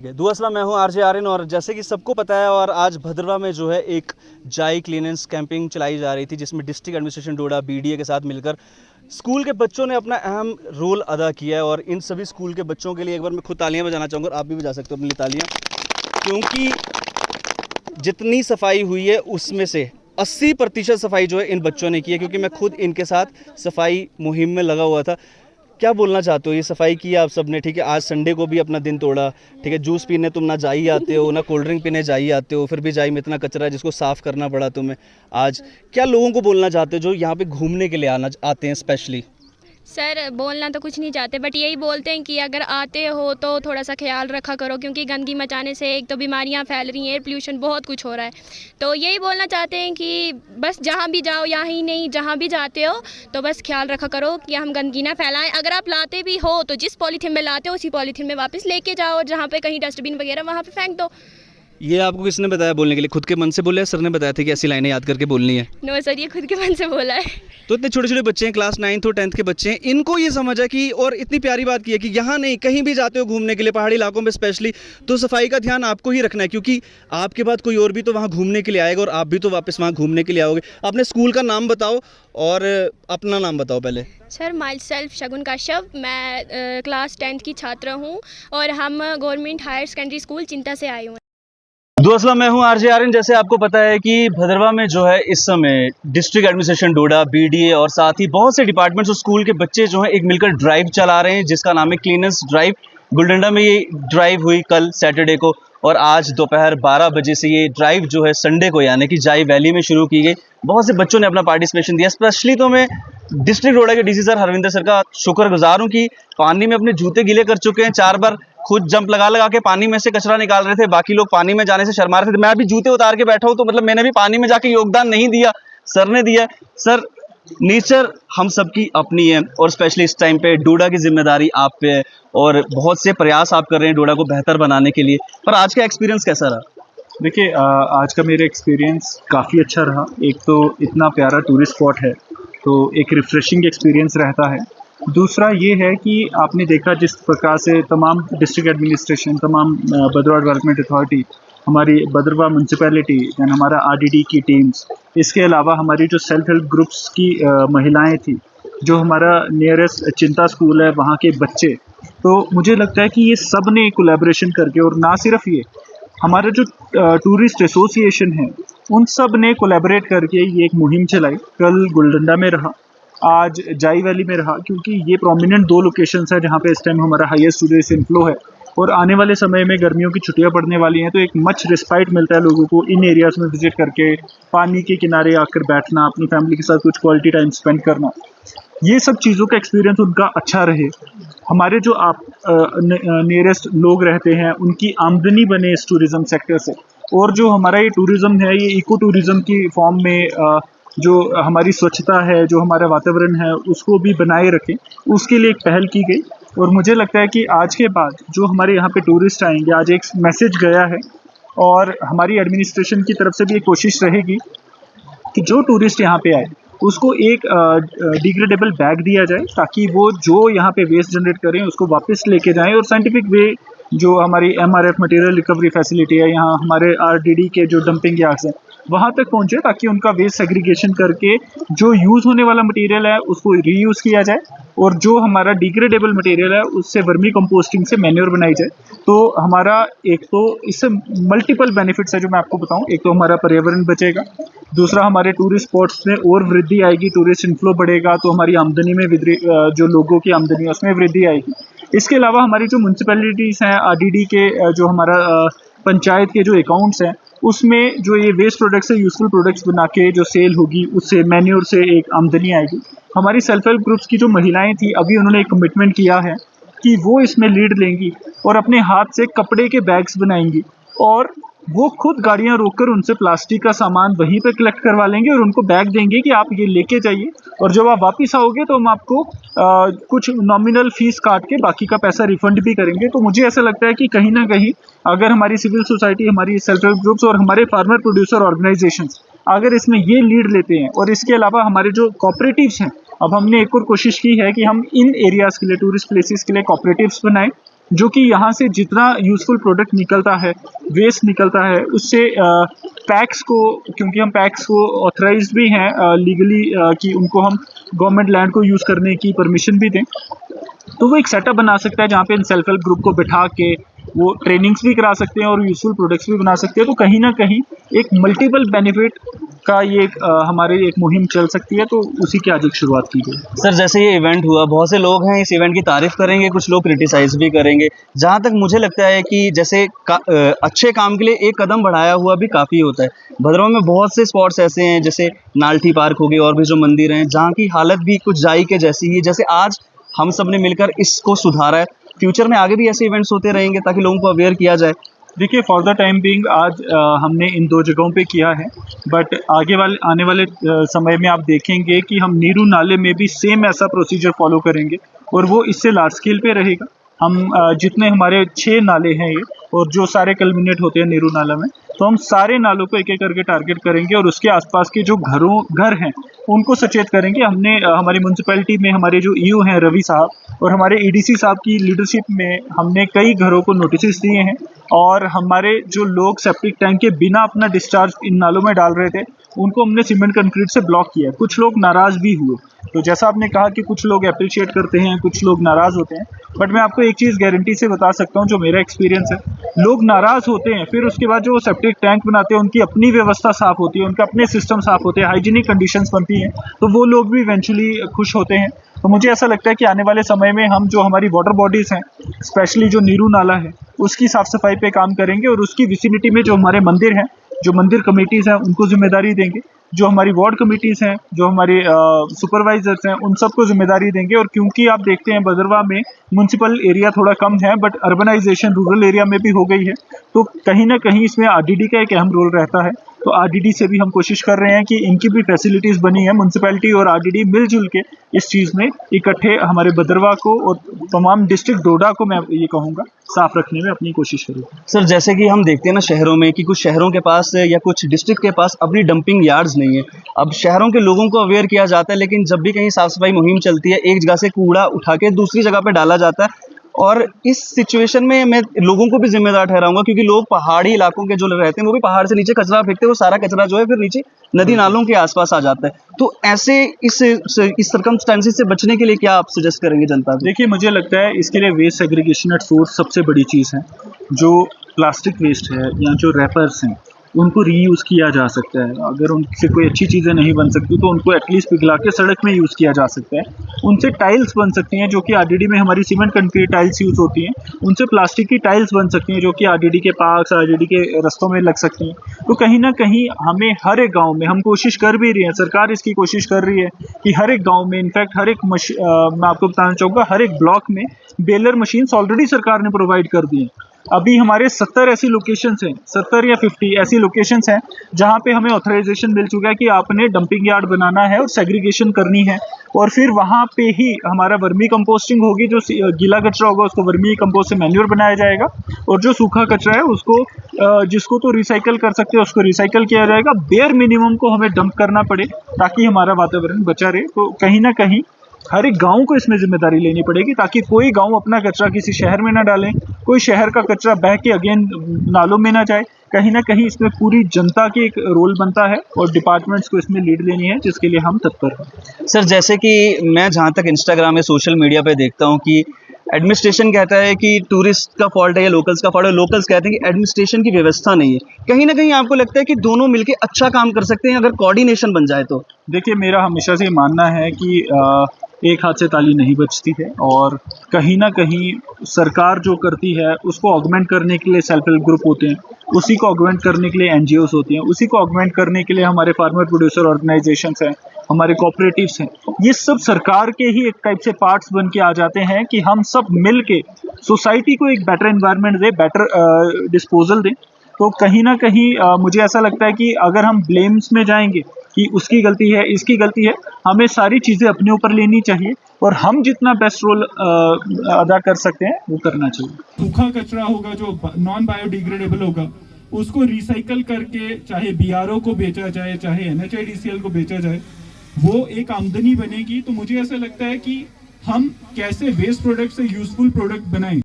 दुआसला मैं हूं आरजे आर्यन और जैसे कि सबको पता है और आज भद्रवा में जो है एक जाई क्लीनेंस कैंपिंग चलाई जा रही थी जिसमें डिस्ट्रिक्ट एडमिनिस्ट्रेशन डोडा बीडीए के साथ मिलकर स्कूल के बच्चों ने अपना अहम रोल अदा किया है। और इन सभी स्कूल के बच्चों के लिए एक बार मैं खुद तालियां बजाना चाहूँगा और आप भी बजा सकते हो अपनी लिए तालियां, क्योंकि जितनी सफाई हुई है उसमें से 80% सफाई जो है इन बच्चों ने की है, क्योंकि मैं खुद इनके साथ सफाई मुहिम में लगा हुआ था। क्या बोलना चाहते हो? ये सफाई की आप सब ने, ठीक है, आज संडे को भी अपना दिन तोड़ा, ठीक है, जूस पीने तुम ना जा ही आते हो ना कोल्ड ड्रिंक पीने जा ही आते हो, फिर भी जाई में इतना कचरा है जिसको साफ़ करना पड़ा तुम्हें। आज क्या लोगों को बोलना चाहते हो जो यहाँ पे घूमने के लिए आते हैं स्पेशली? सर बोलना तो कुछ नहीं चाहते, बट यही बोलते हैं कि अगर आते हो तो थोड़ा सा ख्याल रखा करो, क्योंकि गंदगी मचाने से एक तो बीमारियां फैल रही हैं, एयर पोल्यूशन बहुत कुछ हो रहा है। तो यही बोलना चाहते हैं कि बस जहाँ भी जाओ, यहाँ ही नहीं जहाँ भी जाते हो तो बस ख्याल रखा करो कि हम गंदगी ना फैलाएं। अगर आप लाते भी हो तो जिस पॉलीथीन में लाते हो उसी पॉलीथीन में वापस लेके जाओ, और जहाँ पे कहीं डस्टबिन वगैरह वहाँ पे फेंक दो। ये आपको किसने बताया बोलने के लिए? खुद के मन से बोले, सर ने बताया था कि ऐसी लाइनें याद करके बोलनी है? नो सर, ये खुद के मन से बोला है। तो इतने छोटे छोटे बच्चे हैं, क्लास 9th और 10th के बच्चे हैं, इनको ये समझ है कि, और इतनी प्यारी बात की है कि यहाँ नहीं कहीं भी जाते हो घूमने के लिए पहाड़ी इलाकों में स्पेशली, तो सफाई का ध्यान आपको ही रखना है, क्योंकि आपके बाद कोई और भी तो वहाँ घूमने के लिए आएगा और आप भी तो वापस वहाँ घूमने के लिए आओगे। अपने स्कूल का नाम बताओ और अपना नाम बताओ पहले। सर माई सेल्फ शगुन काश्यप, मैं क्लास 10th की छात्रा हूँ और हम गवर्नमेंट हायर सेकेंडरी स्कूल चिंता से आए हुए हैं। दोस्तों मैं हूं आरजे आर्यन। जैसे आपको पता है कि भद्रवा में जो है इस समय डिस्ट्रिक्ट एडमिनिस्ट्रेशन डोडा बीडीए और साथ ही बहुत से डिपार्टमेंट्स और स्कूल के बच्चे जो हैं एक मिलकर ड्राइव चला रहे हैं जिसका नाम है क्लीनेंस ड्राइव। गुलडंडा में ये ड्राइव हुई कल सैटरडे को और आज दोपहर 12 बजे से ये ड्राइव जो है संडे को यानी कि जाई वैली में शुरू की गई। बहुत से बच्चों ने अपना पार्टिसिपेशन दिया। स्पेशली तो मैं डिस्ट्रिक्ट डोडा के डीसी सर हरविंदर सर का शुक्रगुजार हूँ कि पानी में अपने जूते गीले कर चुके हैं। 4 बार खुद जंप लगा लगा के पानी में से कचरा निकाल रहे थे, बाकी लोग पानी में जाने से शर्मा रहे थे। मैं अभी जूते उतार के बैठा हूँ तो मतलब मैंने भी पानी में जाके योगदान नहीं दिया, सर ने दिया। सर, नेचर हम सबकी अपनी है और स्पेशली इस टाइम पे डोडा की जिम्मेदारी आप पे है और बहुत से प्रयास आप कर रहे हैं डोडा को बेहतर बनाने के लिए। पर आज का एक्सपीरियंस कैसा रहा? देखिए, आज का मेरा एक्सपीरियंस काफ़ी अच्छा रहा। एक तो इतना प्यारा टूरिस्ट स्पॉट है तो एक रिफ़्रेशिंग एक्सपीरियंस रहता है। दूसरा ये है कि आपने देखा जिस प्रकार से तमाम डिस्ट्रिक्ट एडमिनिस्ट्रेशन, तमाम भद्रवा डेवलपमेंट अथॉरिटी, हमारी भद्रवा म्यूनसिपैलिटी, दैन हमारा आरडीडी की टीम्स, इसके अलावा हमारी जो सेल्फ हेल्प ग्रुप्स की महिलाएं थी, जो हमारा नियरेस्ट चिंता स्कूल है वहाँ के बच्चे, तो मुझे लगता है कि ये सब ने कोलैबोरेशन करके, और ना सिर्फ ये, हमारा जो टूरिस्ट एसोसिएशन है उन सब ने कोलैबोरेट करके ये एक मुहिम चलाई। कल गुलडंडा में रहा, आज जाई वैली में रहा, क्योंकि ये प्रोमिनेंट 2 लोकेशंस है जहाँ पे इस टाइम हमारा हाईएस्ट टूरिस्ट इनफ्लो है और आने वाले समय में गर्मियों की छुट्टियां पड़ने वाली हैं तो एक मच रिस्पाइट मिलता है लोगों को इन एरियाज में विजिट करके, पानी के किनारे आकर बैठना, अपनी फैमिली के साथ कुछ क्वालिटी टाइम स्पेंड करना, ये सब चीज़ों का एक्सपीरियंस उनका अच्छा रहे। हमारे जो आप नियरेस्ट लोग रहते हैं उनकी आमदनी बने इस टूरिज़्म सेक्टर से, और जो हमारा ये टूरिज़्म है ये इको टूरिज़्म की फॉर्म में जो हमारी स्वच्छता है, जो हमारा वातावरण है, उसको भी बनाए रखें, उसके लिए एक पहल की गई। और मुझे लगता है कि आज के बाद जो हमारे यहाँ पे टूरिस्ट आएंगे, आज एक मैसेज गया है और हमारी एडमिनिस्ट्रेशन की तरफ से भी एक कोशिश रहेगी कि जो टूरिस्ट यहाँ पे आए उसको एक डिग्रेडेबल बैग दिया जाए ताकि वो जो यहाँ पे वेस्ट जनरेट करें उसको वापस लेके जाएं, और साइंटिफिक वे जो हमारी एमआरएफ मटेरियल रिकवरी फैसिलिटी है, यहाँ हमारे आरडीडी के जो डंपिंग यार्ड्स हैं वहाँ तक पहुँचे ताकि उनका वेस्ट सेग्रीगेशन करके जो यूज़ होने वाला मटेरियल है उसको रीयूज़ किया जाए, और जो हमारा डिग्रेडेबल मटेरियल है उससे वर्मी कंपोस्टिंग से मैन्योर बनाई जाए। तो हमारा एक तो इससे मल्टीपल बेनिफिट्स है जो मैं आपको बताऊं। एक तो हमारा पर्यावरण बचेगा, दूसरा हमारे टूरिस्ट स्पॉट्स में और वृद्धि आएगी, टूरिस्ट इनफ्लो बढ़ेगा तो हमारी आमदनी में जो लोगों की आमदनी है उसमें वृद्धि आएगी। इसके अलावा हमारी जो म्यूनसिपैलिटीज़ हैं, आरडीडी के जो हमारा पंचायत के जो अकाउंट्स हैं उसमें जो ये वेस्ट प्रोडक्ट्स से यूज़फुल प्रोडक्ट्स बना के जो सेल होगी उससे मैन्योर से एक आमदनी आएगी। हमारी सेल्फ हेल्प ग्रुप्स की जो महिलाएं थी अभी उन्होंने एक कमिटमेंट किया है कि वो इसमें लीड लेंगी और अपने हाथ से कपड़े के बैग्स बनाएंगी और वो खुद गाड़ियां रोककर उनसे प्लास्टिक का सामान वहीं पे कलेक्ट करवा लेंगे और उनको बैग देंगे कि आप ये लेके जाइए, और जब आप वापस आओगे तो हम आपको कुछ नॉमिनल फीस काट के बाकी का पैसा रिफंड भी करेंगे। तो मुझे ऐसा लगता है कि कहीं ना कहीं अगर हमारी सिविल सोसाइटी, हमारी सेल्फ हेल्प ग्रुप्स और हमारे फार्मर प्रोड्यूसर ऑर्गेनाइजेशंस अगर इसमें ये लीड लेते हैं, और इसके अलावा हमारे जो कॉपरेटिव्स हैं, अब हमने एक और कोशिश की है कि हम इन एरियाज़ के लिए, टूरिस्ट प्लेसेस के लिए कॉपरेटिव्स बनाएं जो कि यहाँ से जितना यूज़फुल प्रोडक्ट निकलता है, वेस्ट निकलता है, उससे पैक्स को, क्योंकि हम पैक्स को ऑथराइज्ड भी हैं लीगली कि उनको हम गवर्नमेंट लैंड को यूज़ करने की परमिशन भी दें, तो वो एक सेटअप बना सकता है जहाँ पे इन सेल्फ हेल्प ग्रुप को बिठा के वो ट्रेनिंग्स भी करा सकते हैं और यूज़फुल प्रोडक्ट्स भी बना सकते हैं। तो कहीं ना कहीं एक मल्टीपल बेनिफिट का ये हमारे एक मुहिम चल सकती है, तो उसी की आज एक शुरुआत की गई। सर जैसे ये इवेंट हुआ, बहुत से लोग हैं इस इवेंट की तारीफ करेंगे, कुछ लोग क्रिटिसाइज भी करेंगे। जहाँ तक मुझे लगता है कि जैसे अच्छे काम के लिए एक कदम बढ़ाया हुआ भी काफ़ी होता है। भद्रवाह में बहुत से स्पॉट्स ऐसे हैं, जैसे नाल्टी पार्क हो गए और भी जो मंदिर हैं, जहाँ की हालत भी कुछ जाई के जैसी ही। जैसे आज हम सब ने मिलकर इसको सुधारा है, फ्यूचर में आगे भी ऐसे इवेंट्स होते रहेंगे ताकि लोगों को अवेयर किया जाए। देखिए, फॉर द टाइम बिंग आज हमने इन 2 जगहों पे किया है, बट आने वाले समय में आप देखेंगे कि हम नीरू नाले में भी सेम ऐसा प्रोसीजर फॉलो करेंगे और वो इससे लार्ज स्केल पे रहेगा। हम जितने हमारे 6 नाले हैं ये, और जो सारे कल्मिनेट होते हैं नीरू नाला में, तो हम सारे नालों को एक एक करके टारगेट करेंगे और उसके आसपास के जो घर हैं उनको सचेत करेंगे। हमने हमारी म्यूनसिपैलिटी में हमारे जो ईओ हैं रवि साहब और हमारे ईडीसी साहब की लीडरशिप में हमने कई घरों को नोटिस दिए हैं, और हमारे जो लोग सेप्टिक टैंक के बिना अपना डिस्चार्ज इन नालों में डाल रहे थे उनको हमने सीमेंट कंक्रीट से ब्लॉक किया। कुछ लोग नाराज़ भी हुए, तो जैसा आपने कहा कि कुछ लोग अप्रिशिएट करते हैं, कुछ लोग नाराज़ होते हैं, बट मैं आपको एक चीज़ गारंटी से बता सकता हूँ जो मेरा एक्सपीरियंस है, लोग नाराज़ होते हैं, फिर उसके बाद जो सेप्टिक टैंक बनाते हैं उनकी अपनी व्यवस्था साफ़ होती है, उनके अपने सिस्टम साफ़ होते हैं, हाइजीनिक कंडीशंस बनती हैं, तो वो लोग भी इवेंचुअली खुश होते हैं। तो मुझे ऐसा लगता है कि आने वाले समय में हम जो हमारी वाटर बॉडीज़ हैं, स्पेशली जो नीरू नाला है, उसकी साफ़ सफाई पे काम करेंगे और उसकी विसिनिटी में जो हमारे मंदिर हैं, जो मंदिर कमेटीज़ हैं, उनको जिम्मेदारी देंगे। जो हमारी वार्ड कमेटीज़ हैं, जो हमारे सुपरवाइजर्स हैं, उन सबको जिम्मेदारी देंगे। और क्योंकि आप देखते हैं भद्रवाह में म्यूनसिपल एरिया थोड़ा कम है, बट अर्बनाइजेशन रूरल एरिया में भी हो गई है, तो कहीं ना कहीं इसमें आरडीडी का एक अहम रोल रहता है। तो आरडीडी से भी हम कोशिश कर रहे हैं कि इनकी भी फैसिलिटीज़ बनी है, म्यूनसिपैलिटी और आरडीडी मिलजुल के इस चीज़ में इकट्ठे हमारे भद्रवाह को और तमाम डिस्ट्रिक्ट डोडा को, मैं ये कहूँगा, साफ रखने में अपनी कोशिश करेंगे। सर जैसे कि हम देखते हैं ना शहरों में कि कुछ शहरों के पास या कुछ डिस्ट्रिक्ट के पास अपनी डंपिंग यार्ड्स नहीं है। अब शहरों के लोगों को अवेयर किया जाता है, लेकिन जब भी कहीं साफ सफाई मुहिम चलती है, एक जगह से कूड़ा उठा के दूसरी जगह पे डाला जाता है। और इस सिचुएशन में मैं लोगों को भी जिम्मेदार ठहराऊंगा, क्योंकि लोग पहाड़ी इलाकों के जो रहते हैं वो भी पहाड़ से नीचे कचरा फेंकते हैं, वो सारा कचरा जो है फिर नीचे नदी नालों के आसपास आ जाता है। तो ऐसे इस सर्कमस्टेंसेस से बचने के लिए क्या आप सजेस्ट करेंगे जनता को? देखिए, मुझे लगता है इसके लिए वेस्ट सेग्रीगेशन एट सोर्स सबसे बड़ी चीज़ है। जो प्लास्टिक वेस्ट है या जो रैपर्स हैं, उनको रीयूज़ किया जा सकता है। अगर उनसे कोई अच्छी चीज़ें नहीं बन सकती तो उनको एटलीस्ट पिघला के सड़क में यूज़ किया जा सकता है। उनसे टाइल्स बन सकती हैं, जो कि आरडीडी में हमारी सीमेंट कंक्रीट टाइल्स यूज़ होती हैं। उनसे प्लास्टिक की टाइल्स बन सकती हैं, जो कि आरडीडी के पार्क्स, आरडीडी के रास्तों में लग सकती हैं। तो कहीं ना कहीं हमें हर एक गाँव में, हम कोशिश कर भी रही हैं, सरकार इसकी कोशिश कर रही है कि हर एक गाँव में, इनफैक्ट हर एक मैं आपको बताना चाहूँगा, हर एक ब्लॉक में बेलर मशीन्स ऑलरेडी सरकार ने प्रोवाइड कर दी हैं। अभी हमारे 70 ऐसी लोकेशंस हैं, 70 या 50 ऐसी लोकेशंस हैं जहां पे हमें ऑथराइजेशन मिल चुका है कि आपने डंपिंग यार्ड बनाना है और सेग्रीगेशन करनी है, और फिर वहां पे ही हमारा वर्मी कंपोस्टिंग होगी। जो गीला कचरा होगा उसको वर्मी कंपोस्ट से मैन्योर बनाया जाएगा, और जो सूखा कचरा है उसको जिसको तो रिसाइकल कर सकते हैं उसको रिसाइकल किया जाएगा। बेयर मिनिमम को हमें डंप करना पड़े ताकि हमारा वातावरण बचा रहे। तो कहीं ना कहीं हर एक गांव को इसमें जिम्मेदारी लेनी पड़ेगी, ताकि कोई गांव अपना कचरा किसी शहर में ना डालें, कोई शहर का कचरा बह के अगेन नालों में ना जाए। कहीं ना कहीं इसमें पूरी जनता की एक रोल बनता है और डिपार्टमेंट्स को इसमें लीड लेनी है, जिसके लिए हम तत्पर हैं। सर जैसे कि मैं जहाँ तक इंस्टाग्राम या सोशल मीडिया पे देखता हूँ कि एडमिनिस्ट्रेशन कहता है कि टूरिस्ट का फॉल्ट है या लोकल्स का फॉल्ट है, लोकल्स कहते हैं कि एडमिनिस्ट्रेशन की व्यवस्था नहीं है। कहीं ना कहीं आपको लगता है कि दोनों मिलकर अच्छा काम कर सकते हैं अगर कोऑर्डिनेशन बन जाए तो? देखिए, मेरा हमेशा से मानना है कि एक हाथ से ताली नहीं बजती है, और कहीं ना कहीं सरकार जो करती है उसको ऑगमेंट करने के लिए सेल्फ हेल्प ग्रुप होते हैं, उसी को ऑगमेंट करने के लिए एनजीओस होती हैं, उसी को ऑगमेंट करने के लिए हमारे फार्मर प्रोड्यूसर ऑर्गेनाइजेशंस हैं, हमारे कोऑपरेटिव्स हैं। ये सब सरकार के ही एक टाइप से पार्ट्स बन के आ जाते हैं कि हम सब मिल के सोसाइटी को एक बेटर एनवायरनमेंट दें, बेटर डिस्पोजल दें। तो कहीं ना कहीं मुझे ऐसा लगता है कि अगर हम ब्लेम्स में जाएंगे कि उसकी गलती है, इसकी गलती है, हमें सारी चीज़ें अपने ऊपर लेनी चाहिए और हम जितना बेस्ट रोल अदा कर सकते हैं वो करना चाहिए। सूखा कचरा होगा जो नॉन बायोडिग्रेडेबल होगा, उसको रिसाइकल करके चाहे बीआरओ को बेचा जाए, चाहे एनएचआईडीसीएल को बेचा जाए, वो एक आमदनी बनेगी। तो मुझे ऐसा लगता है कि हम कैसे वेस्ट प्रोडक्ट से यूजफुल प्रोडक्ट बनाएं।